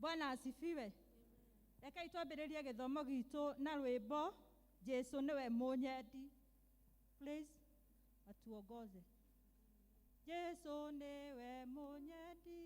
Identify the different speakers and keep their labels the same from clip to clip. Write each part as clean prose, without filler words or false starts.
Speaker 1: Bwana asifiwe. Reka itwambĩrĩrie gĩthomo gitu na rwĩmbo Jesu niwe mũnyendi. Please atuongoze. Jesu niwe mũnyendi.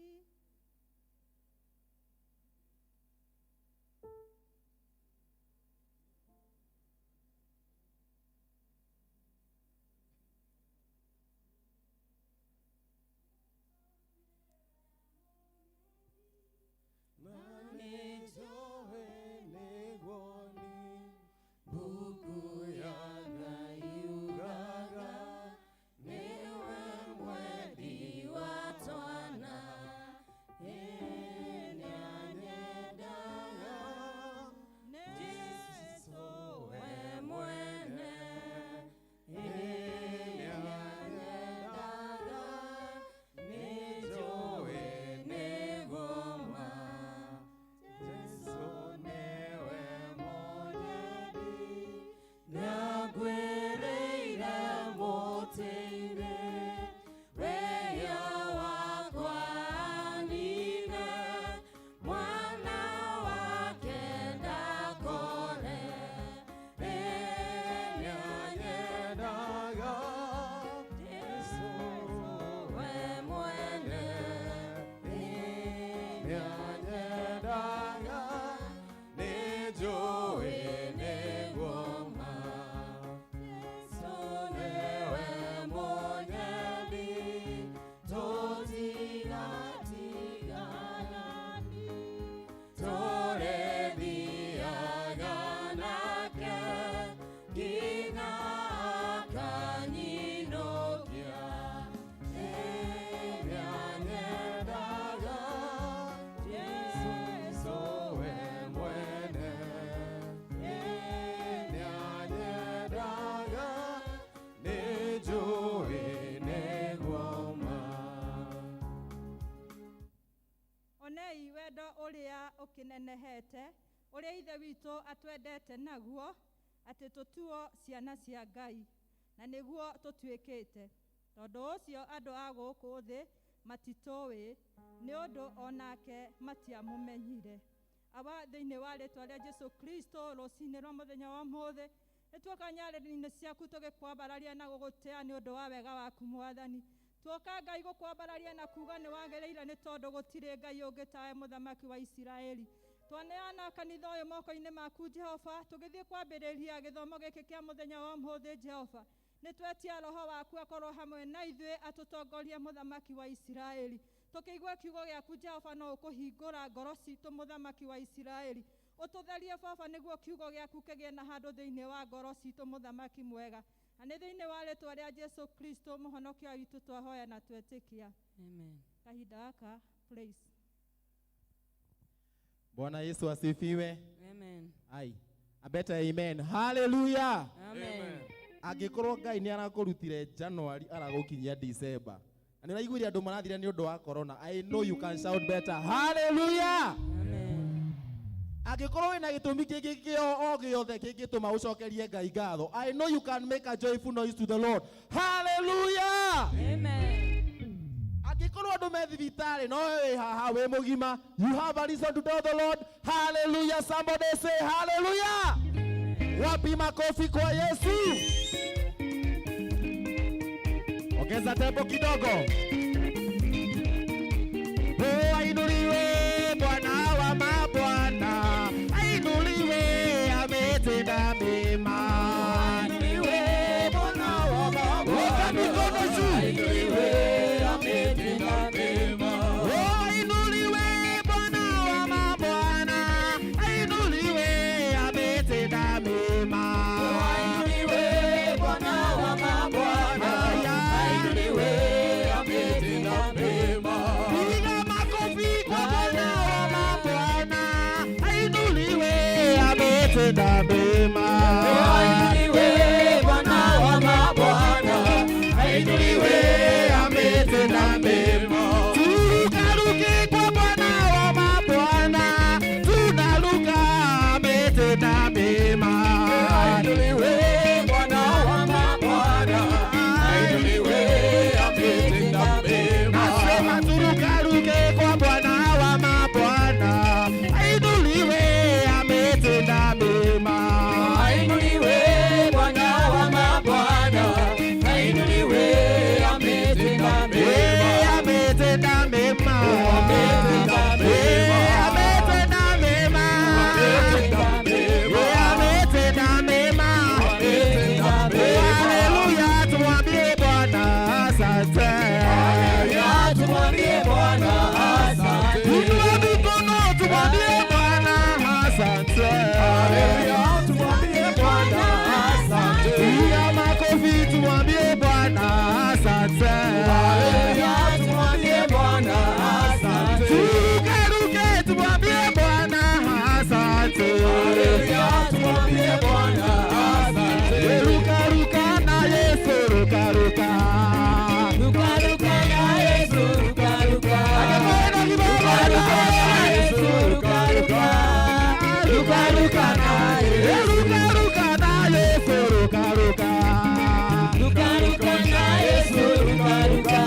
Speaker 1: Okinenehete uria ithe witũ atwendete naguo atĩ tũtuo ciana cia Ngai na nĩguo tũtuĩkĩte. Tondũ ũcio andũ a gũkũ thĩ matitũĩ nĩ ũndũ onake matiamũmenyire. Aba thĩinĩ wa rĩtwa rĩa Jesu Kristo rũcinĩ rwa mũthenya wa ũmũthĩ nĩtuoka nyarĩrĩ-inĩ ciaku tũgĩkwambararia na gũgũtĩa nĩ ũndũ wa wega waku Mwathani. Tuoka Ngai gũkwambararia na kuga nĩ wagĩrĩire nĩ tondũ gũtirĩ Ngai ũngĩ tawe mũthamaki wa Isiraeli. Twaneana kanitha ũyũ moko-inĩ maku Jehova, tũgĩthiĩ kwambĩrĩria gĩthomo gĩkĩ kĩa mũthenya wa ũmũthĩ Jehova. Nĩtwetia roho waku akorwo hamwe na ithuĩ atũtongorie mũthamaki wa Isiraeli. Tũkĩigua kiugo gĩaku Jehova no ũkũhingũra ngoro citũ mũthamaki wa Isiraeli. Ũtũtherie Baba nĩguo kiugo gĩaku kĩgĩe na handũ thĩinĩ wa ngoro citũ mũthamaki mwega. Na thĩinĩ wa rĩtwa rĩa Jesu Kristo mũhonokia witũ twahoya na twetĩkia. Amen. Kahinda gaka, please.
Speaker 2: Bwana Yesu asifiwe.
Speaker 1: Amen.
Speaker 2: Ai. Abeta amen. Hallelujah.
Speaker 1: Amen.
Speaker 2: Angĩkorwo Ngai nĩ arakũrutire January aragũkinyia December. Na nĩ ũraiguire andũ marathira nĩ ũndũ wa corona. I know you can shout better. Hallelujah.
Speaker 1: Amen.
Speaker 2: Angĩkorwo wĩna gĩtũmi kĩngĩ kĩo o gĩothe kĩngĩtũma ũcokerie Ngai ngatho. I know you can make a joyful noise to the Lord. Hallelujah.
Speaker 1: Amen.
Speaker 2: Angĩkorwo andũ me thibitarĩ no wĩ haha wĩ mũgima, you have a reason to tell the Lord hallelujah. Somebody say hallelujah. Wapi makofi kwa Yesu. Ongeza tempo kidogo. Oh, ametenda mema.
Speaker 3: Ainuliwe Bwana wa mabwana, ainuliwe,
Speaker 2: Ametenda mema. Tukaruke kwa Bwana wa mabwana, tunaruka, ametenda mema.
Speaker 3: ainuliwe Bwana wa mabwana, ainuliwe, ametenda mema.
Speaker 2: Nasema turukaruke kwa Bwana wa mabwana, ainuliwe, ametenda mema.
Speaker 3: Ainuliwe Bwana wa mabwana, ainuliwe, ametenda mema.
Speaker 2: Ametenda mema.
Speaker 3: Ametenda mema.
Speaker 2: Ametenda mema.
Speaker 3: Ametenda mema.
Speaker 2: Ametenda mema.
Speaker 3: Ametenda mema.
Speaker 2: Haleluya, tumwambie Bwana asante.
Speaker 3: Haleluya, tumwambie Bwana asante.
Speaker 2: Inua mikono, tumwambie Bwana asante.
Speaker 3: Haleluya, tumwambie Bwana asante.
Speaker 2: Piga makofi, tumwambie Bwana asante.
Speaker 3: Haleluya, tumwambie Bwana asante.
Speaker 2: Turukaruke, tumwambie Bwana asante.
Speaker 3: Haleluya, tumwambie Bwana asante.
Speaker 2: Rukaruka na Yesu, rukaruka.
Speaker 3: Rukaruka na Yesu, rukaruka.
Speaker 2: Akakwenda kibabana.
Speaker 3: Yesu, rukaruka. Rukaruka na Yesu.
Speaker 2: Rukaruka na Yesu, rukaruka.
Speaker 3: Rukaruka na Yesu, rukaruka.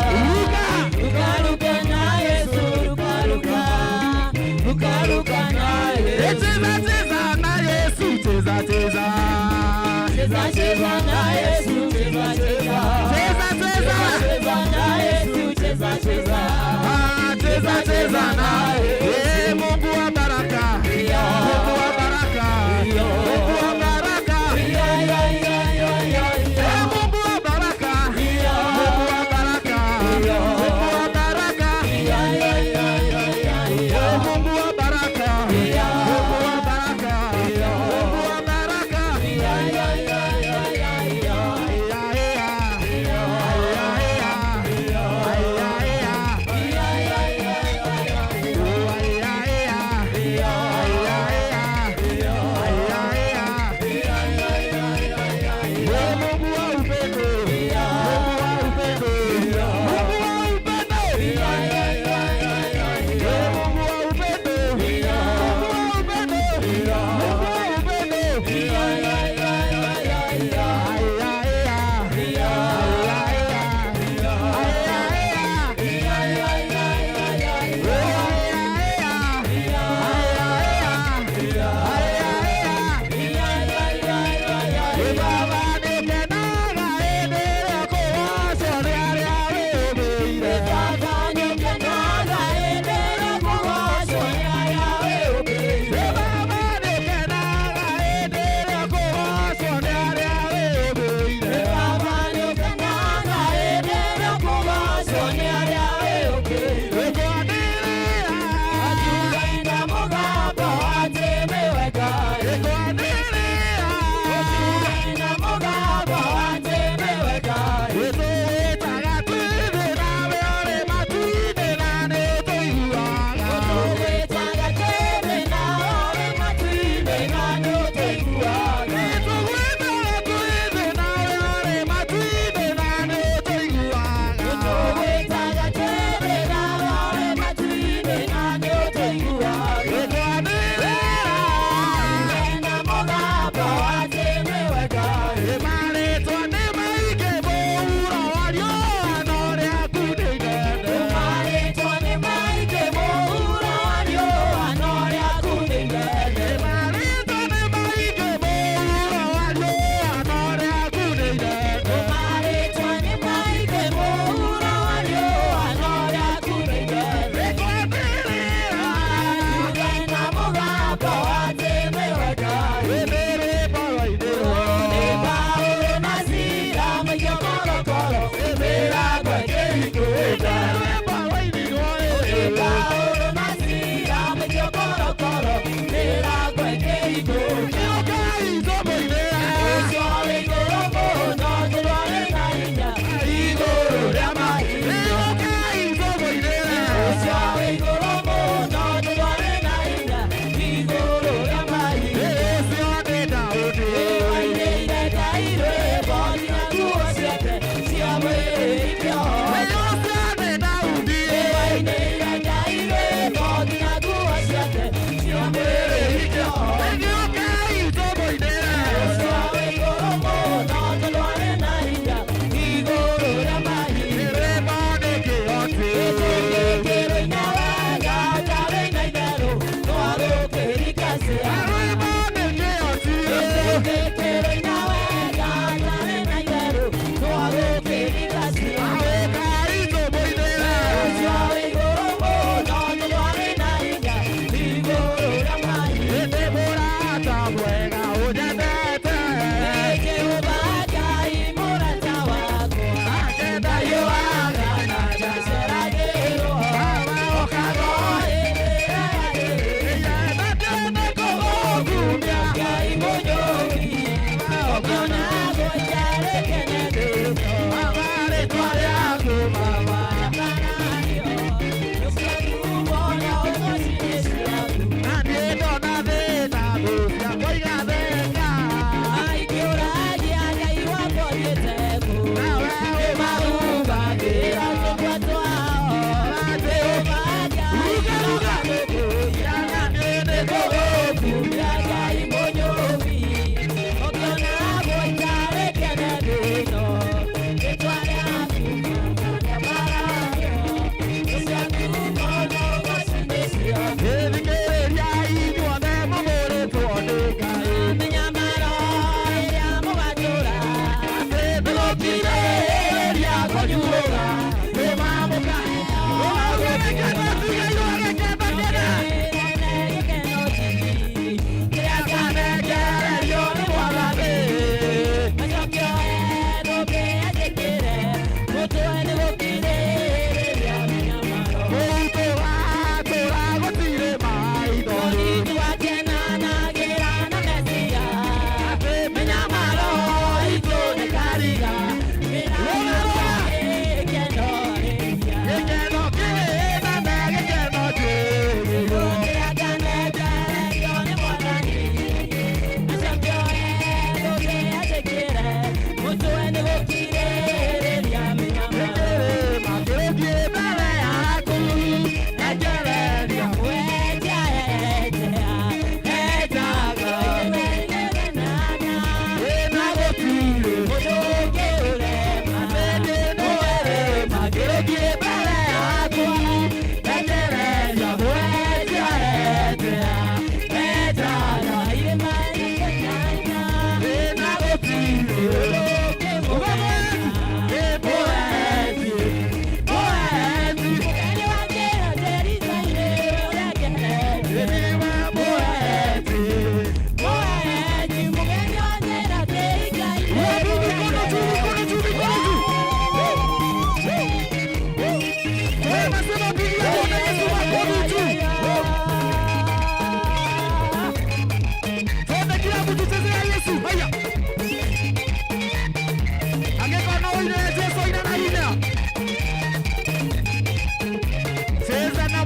Speaker 3: Rukaruka na Yesu, rukaruka. Rukaruka na Yesu.
Speaker 2: Cheza cheza na Yesu, cheza cheza.
Speaker 3: Cheza cheza na Yesu, cheza cheza.
Speaker 2: Cheza cheza.
Speaker 3: Cheza na Yesu, cheza cheza.
Speaker 2: Cheza cheza na